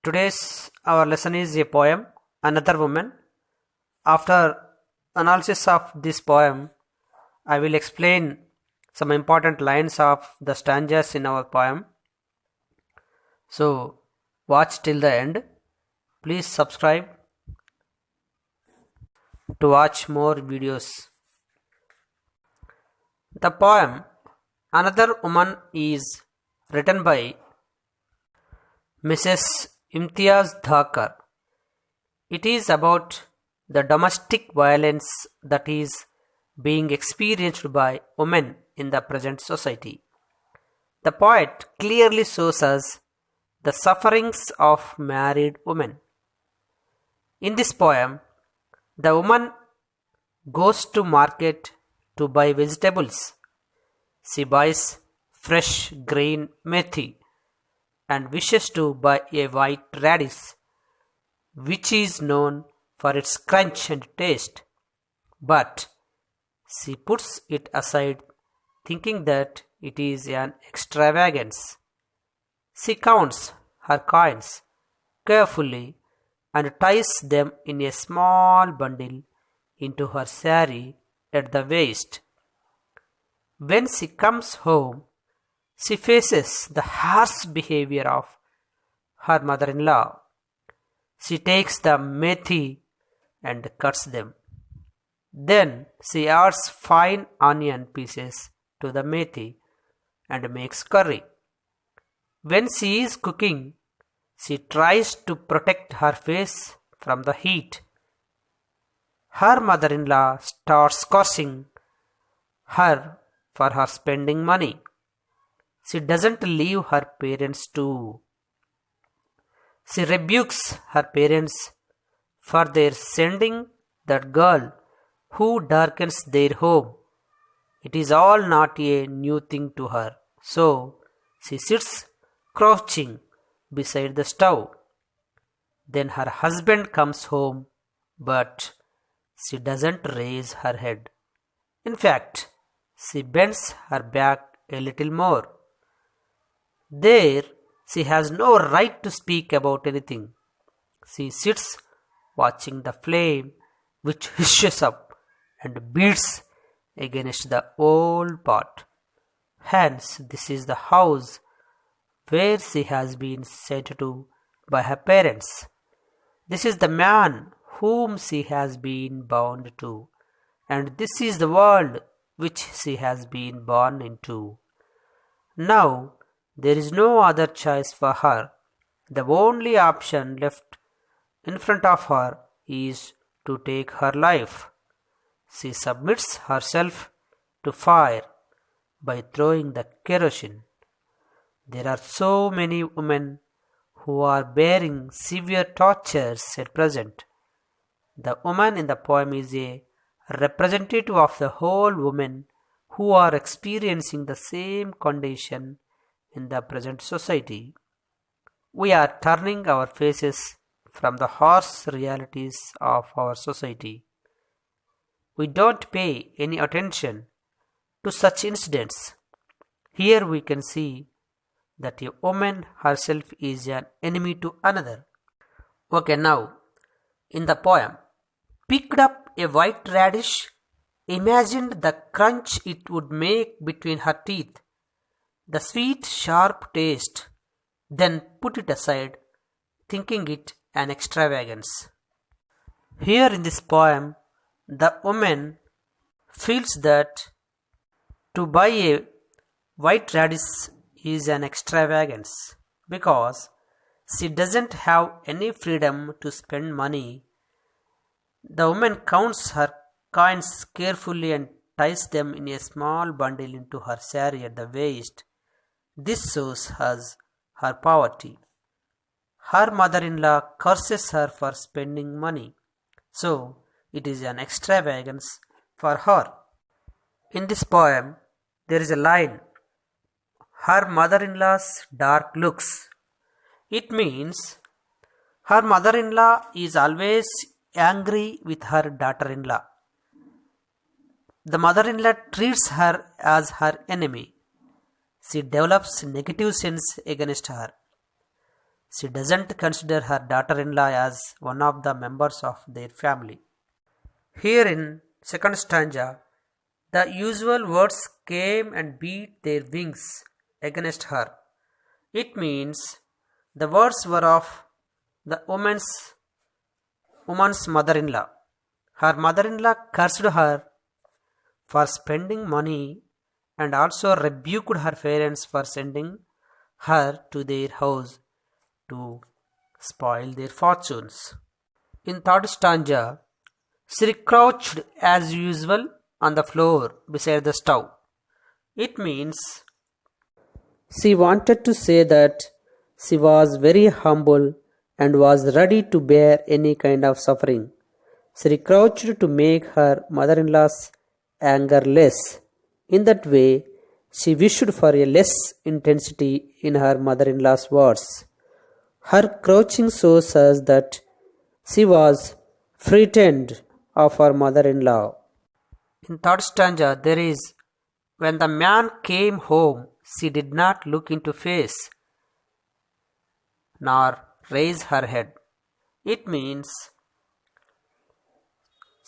Today's our lesson is a poem, Another Woman. After analysis of this poem, I will explain some important lines of the stanzas in our poem. So, watch till the end. Please subscribe to watch more videos. The poem Another Woman is written by Mrs. Imtiaz Dhakar. It is about the domestic violence that is being experienced by women in the present society. The poet clearly shows us the sufferings of married women. In this poem, the woman goes to market to buy vegetables. She buys fresh green methi and wishes to buy a white radish, which is known for its crunch and taste. But she puts it aside, thinking that it is an extravagance. She counts her coins carefully and ties them in a small bundle into her sari at the waist. When she comes home, she faces the harsh behavior of her mother-in-law. She takes the methi and cuts them. Then she adds fine onion pieces to the methi and makes curry. When she is cooking, she tries to protect her face from the heat. Her mother-in-law starts cursing her for her spending money. She doesn't leave her parents too. She rebukes her parents for their sending that girl who darkens their home. It is all not a new thing to her. So she sits crouching beside the stove. Then her husband comes home, but she doesn't raise her head. In fact, she bends her back a little more. There, she has no right to speak about anything. She sits watching the flame which hisses up and beats against the old pot. Hence, this is the house where she has been sent to by her parents. This is the man whom she has been bound to, and this is the world which she has been born into. Now, there is no other choice for her. The only option left in front of her is to take her life. She submits herself to fire by throwing the kerosene. There are so many women who are bearing severe tortures at present. The woman in the poem is a representative of the whole women who are experiencing the same condition in the present society. We are turning our faces from the harsh realities of our society. We don't pay any attention to such incidents. Here we can see that a woman herself is an enemy to another. Okay, now, in the poem, picked up a white radish, imagined the crunch it would make between her teeth, the sweet sharp taste, then put it aside, thinking it an extravagance. Here in this poem, the woman feels that to buy a white radish is an extravagance because she doesn't have any freedom to spend money. The woman counts her coins carefully and ties them in a small bundle into her sari at the waist. This shows us her poverty. Her mother-in-law curses her for spending money, so it is an extravagance for her. In this poem, there is a line, her mother-in-law's dark looks. It means her mother-in-law is always angry with her daughter-in-law. The mother-in-law treats her as her enemy. She develops negative sense against her. She doesn't consider her daughter-in-law as one of the members of their family. Here in second stanza, the usual words came and beat their wings against her. It means the words were of the woman's mother-in-law. Her mother-in-law cursed her for spending money and also rebuked her parents for sending her to their house to spoil their fortunes. In third stanza, she crouched as usual on the floor beside the stove. It means she wanted to say that she was very humble and was ready to bear any kind of suffering. She crouched to make her mother-in-law's anger less. In that way, she wished for a less intensity in her mother-in-law's words. Her crouching shows us that she was frightened of her mother-in-law. In third stanza, there is, when the man came home, she did not look into face, nor raise her head. It means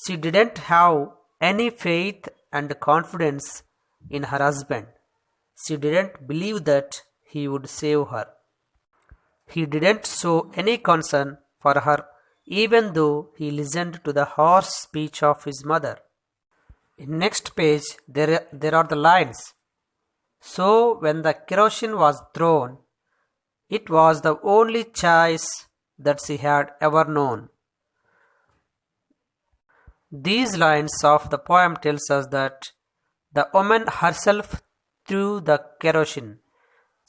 she didn't have any faith and confidence in her husband. She didn't believe that he would save her. He didn't show any concern for her, even though he listened to the harsh speech of his mother. In next page, there are the lines. So when the kerosene was thrown, it was the only choice that she had ever known. These lines of the poem tells us that the woman herself threw the kerosene.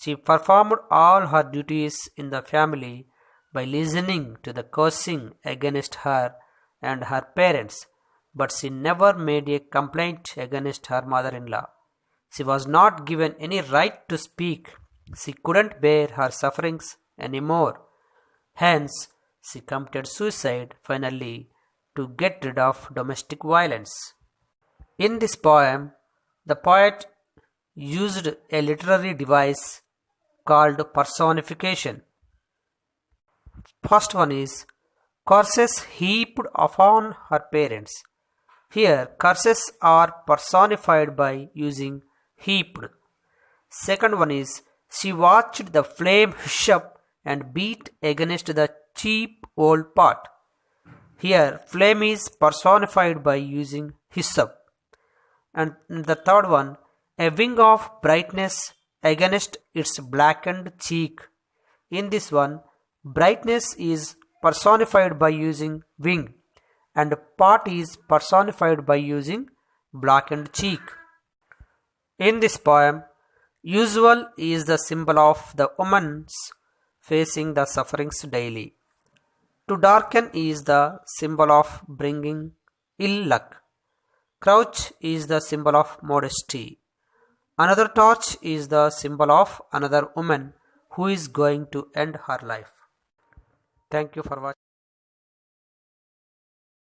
She performed all her duties in the family by listening to the cursing against her and her parents, but she never made a complaint against her mother-in-law. She was not given any right to speak. She couldn't bear her sufferings anymore. Hence, she committed suicide finally to get rid of domestic violence. In this poem, the poet used a literary device called personification. First one is curses heaped upon her parents. Here, curses are personified by using heaped. Second one is she watched the flame hiss up and beat against the cheap old pot. Here, flame is personified by using hiss up. And the third one, a wing of brightness against its blackened cheek. In this one, brightness is personified by using wing, and pot is personified by using blackened cheek. In this poem, usual is the symbol of the woman's facing the sufferings daily. To darken is the symbol of bringing ill luck. Crouch is the symbol of modesty. Another torch is the symbol of another woman who is going to end her life. Thank you for watching.